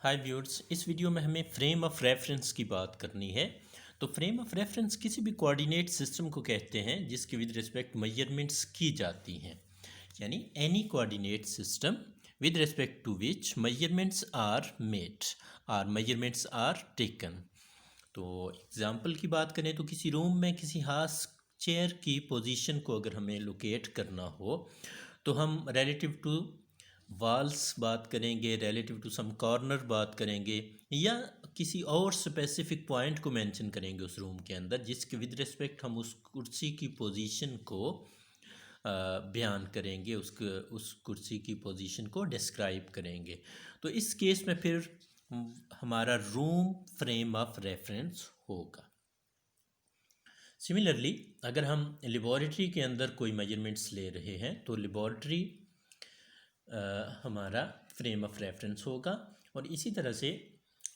हाय viewers, इस video में हमें फ्रेम ऑफ रेफरेंस की बात करनी है। तो फ्रेम ऑफ रेफरेंस किसी भी कोऑर्डिनेट सिस्टम को कहते हैं जिसके विद रिस्पेक्ट मेजरमेंट्स की जाती हैं, यानी any coordinate system with respect to which measurements are made और मेजरमेंट्स आर टेकन। तो एग्जांपल की बात करें तो किसी रूम में किसी खास चेयर की पोजीशन को अगर हमें लोकेट करना हो तो हम रिलेटिव टू वॉल्स बात करेंगे, रिलेटिव टू सम कॉर्नर बात करेंगे, या किसी और स्पेसिफिक पॉइंट को मेंशन करेंगे उस रूम के अंदर जिसके विद रिस्पेक्ट हम उस कुर्सी की पोजीशन को बयान करेंगे, उस कुर्सी की पोजीशन को डिस्क्राइब करेंगे। तो इस केस में फिर हमारा रूम फ्रेम ऑफ रेफरेंस होगा। सिमिलरली अगर हम लेबॉरेटरी के अंदर कोई मेजरमेंट्स ले रहे हैं तो लेबॉरेटरी हमारा फ्रेम ऑफ रेफरेंस होगा। और इसी तरह से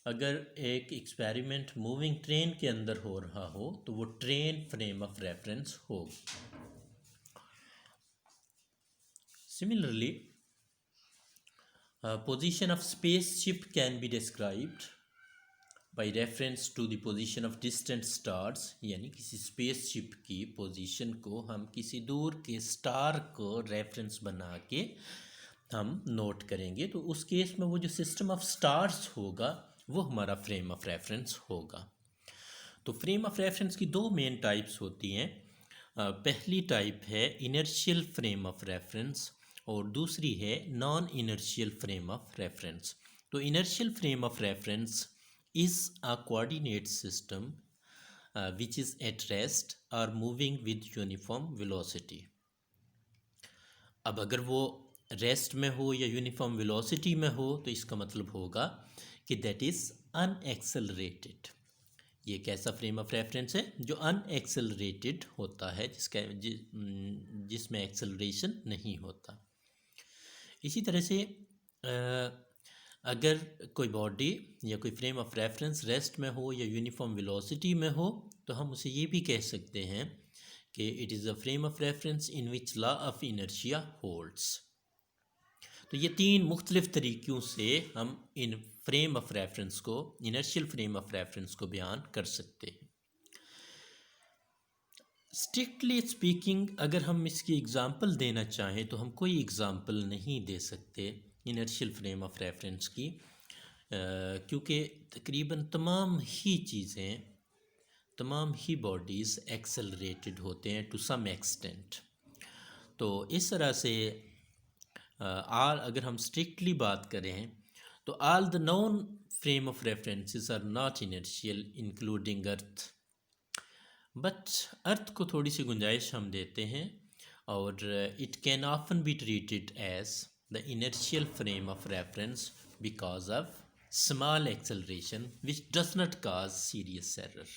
अगर एक एक्सपेरिमेंट मूविंग ट्रेन के अंदर हो रहा हो तो वो ट्रेन फ्रेम ऑफ रेफरेंस होगा। Similarly position of spaceship can be described by reference to the position of distant stars, यानी किसी स्पेसशिप की पोजीशन को हम किसी दूर के स्टार को रेफरेंस बना के हम नोट करेंगे। तो उस केस में वो जो सिस्टम ऑफ स्टार्स होगा वो हमारा फ्रेम ऑफ रेफरेंस होगा। तो फ्रेम ऑफ रेफरेंस की दो मेन टाइप्स होती हैं। पहली टाइप है इनर्शियल फ्रेम ऑफ रेफरेंस और दूसरी है non inertial frame of reference. तो inertial frame of reference is a coordinate system which is at rest और मूविंग विद यूनिफॉर्म वेलोसिटी। अब अगर वो रेस्ट में हो या यूनिफॉर्म वेलोसिटी में हो तो इसका मतलब होगा कि दैट इज़ अनएक्सेलरेटेड। ये कैसा फ्रेम ऑफ रेफरेंस है? जो अनएक्सेलरेटेड होता है, जिसमें एक्सेलरेशन नहीं होता। इसी तरह से अगर कोई बॉडी या कोई फ्रेम ऑफ रेफरेंस रेस्ट में हो या यूनिफॉर्म वेलोसिटी में हो तो हम उसे ये भी कह सकते हैं कि it is a frame of reference in which law of inertia holds. तो ये तीन मुख्तलिफ तरीक़ों से हम इन फ्रेम ऑफ रेफरेंस को, इनर्शियल फ्रेम ऑफ रेफरेंस को बयान कर सकते हैं। स्ट्रिक्टली स्पीकिंग अगर हम इसकी एग्ज़ाम्पल देना चाहें तो हम कोई एग्ज़ाम्पल नहीं दे सकते इनर्शियल फ्रेम ऑफ रेफरेंस की, क्योंकि तकरीबन तमाम ही चीज़ें, तमाम ही बॉडीज़ एक्सेलरेटेड होते हैं टू सम एक्सटेंट। तो इस तरह से आल अगर हम स्ट्रिक्टली बात करें तो all the non frame of references are not inertial including earth. But earth को थोड़ी सी गुंजाइश हम देते हैं और it can often be treated as the inertial frame of reference because of small acceleration which does not cause serious error.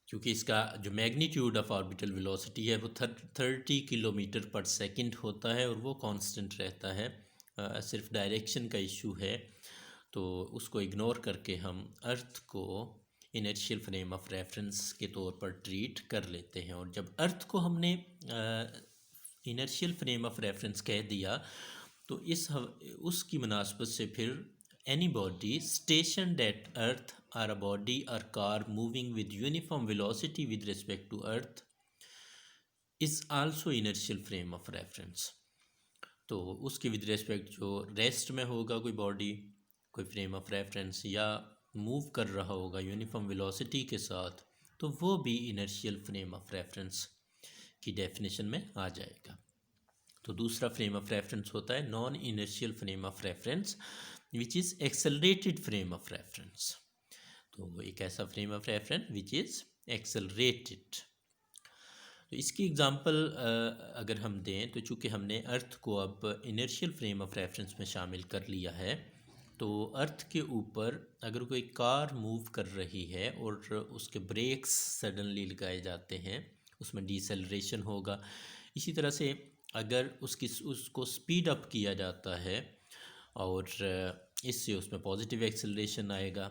क्योंकि इसका जो मैग्नीट्यूड ऑफ ऑर्बिटल वेलोसिटी है वो 30 किलोमीटर पर सेकंड होता है और वो कांस्टेंट रहता है। सिर्फ डायरेक्शन का इशू है, तो उसको इग्नोर करके हम अर्थ को इनर्शियल फ्रेम ऑफ रेफरेंस के तौर पर ट्रीट कर लेते हैं। और जब अर्थ को हमने इनर्शियल फ्रेम ऑफ रेफरेंस कह दिया तो उसकी मुनासबत से फिर any body stationed at earth or a body or car moving with uniform velocity with respect to earth is also inertial frame of reference। तो उसके विद रेस्पेक्ट जो रेस्ट में होगा कोई बॉडी, कोई फ्रेम ऑफ रेफरेंस, या move कर रहा होगा यूनिफॉर्म वेलोसिटी के साथ, तो वो भी इनर्शियल फ्रेम ऑफ रेफरेंस की डेफिनेशन में आ जाएगा। तो दूसरा फ्रेम ऑफ रेफरेंस होता है non inertial frame of reference which is accelerated frame of reference. तो एक ऐसा frame of reference which is accelerated. तो इसकी एग्ज़ाम्पल अगर हम दें तो चूँकि हमने अर्थ को अब इनर्शियल फ्रेम ऑफ रेफरेंस में शामिल कर लिया है, तो अर्थ के ऊपर अगर कोई कार मूव कर रही है और उसके ब्रेक्स सडनली लगाए जाते हैं, उसमें डिसेलरेशन होगा। इसी तरह से अगर उसको स्पीड अप किया जाता है और इससे उसमें पॉजिटिव एक्सेलरेशन आएगा,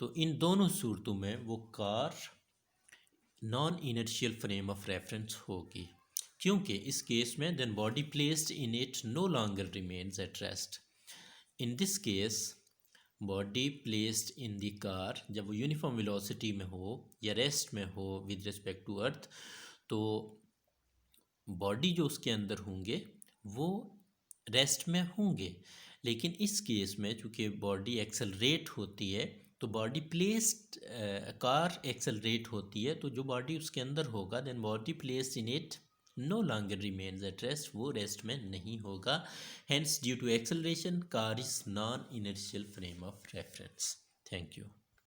तो इन दोनों सूरतों में वो car non inertial frame of reference होगी, क्योंकि इस केस में then body placed in it no longer remains at rest. In this case body placed in the car, जब वो यूनिफॉर्म वेलोसिटी में हो या रेस्ट में हो विद रिस्पेक्ट टू अर्थ, तो बॉडी जो उसके अंदर होंगे वो रेस्ट में होंगे। लेकिन इस केस में चूँकि बॉडी एक्सेलरेट होती है, तो बॉडी प्लेस्ड कार एक्सेलरेट होती है, तो जो बॉडी उसके अंदर होगा then body placed in it no longer remains at rest, वो रेस्ट में नहीं होगा। Hence due to acceleration car is non inertial frame of reference. Thank you.